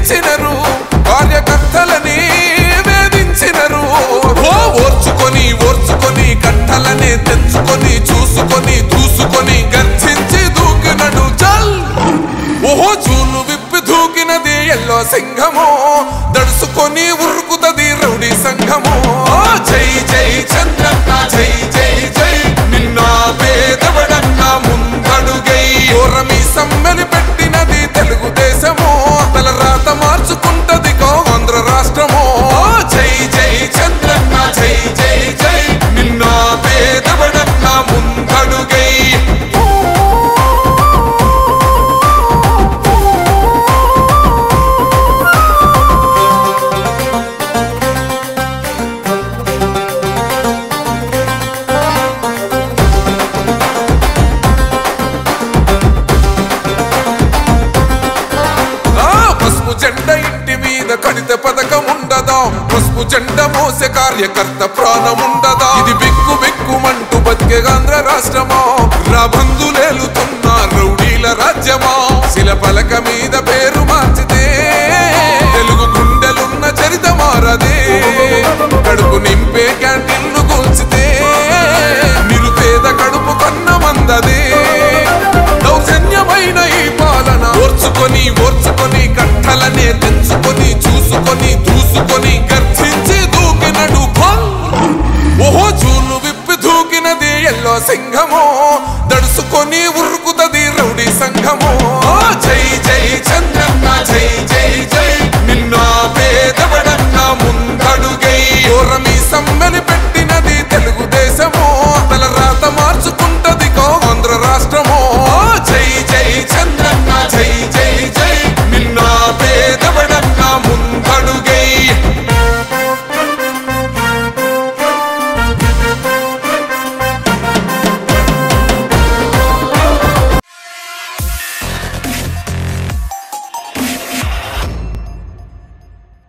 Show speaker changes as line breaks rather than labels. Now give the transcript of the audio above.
ఎదిరించినరు కార్యకర్తలని వేధించినరు ఓర్చుకొని ఓర్చుకొని కట్టలనే తెంచుకొని చూసుకొని దూసుకొని గర్జించి దూకినడు చల్ ఓహో చూలు విప్పి దూకినది ఎల్లో సింహమో దడుసుకొని ఉరుకుతది రౌడీ సంఘమో జై జై చంద్రన్న జై జై జై నిన్న పేదవడన్న ముందడుగై ఓరమి సమ్మెలి పెట్టినది తెలుగుదేశమో తల రాత మార్చుకుంటది ఆంధ్ర రాష్ట్రమో జై జై చంద్రన్న జై జై జై నిన్న పేదవడన్న ముందడుగై జెండ ఇంటి మీద కడిత పథకం ఉండదా పసుపు జెండ మోసే కార్యకర్త ప్రాణం ఉండదా ఇది బిక్కు బిక్కుమంటూ బతికే ఆంధ్ర రాష్ట్రమా రాబందులేలుతున్న రౌడీల రాజ్యమా శిల పలక మీద పేరు మార్చితే తెలుగు గుండెలున్న చరిత మారదే కడుపు నింపే క్యాంటీన్లు కూల్చితే నిరుపేద కడుపు కన్న మందదే దౌర్జన్యమైన ఈ పాలన ఓర్చుకొని ఓర్చుకొని కట్టలనే తెంచుకొని చూసుకొని దూసుకొని గర్జించి దూకినడు ఓహో చూలు విప్పి దూకినది ఎల్లో సింహమో దడుసుకొని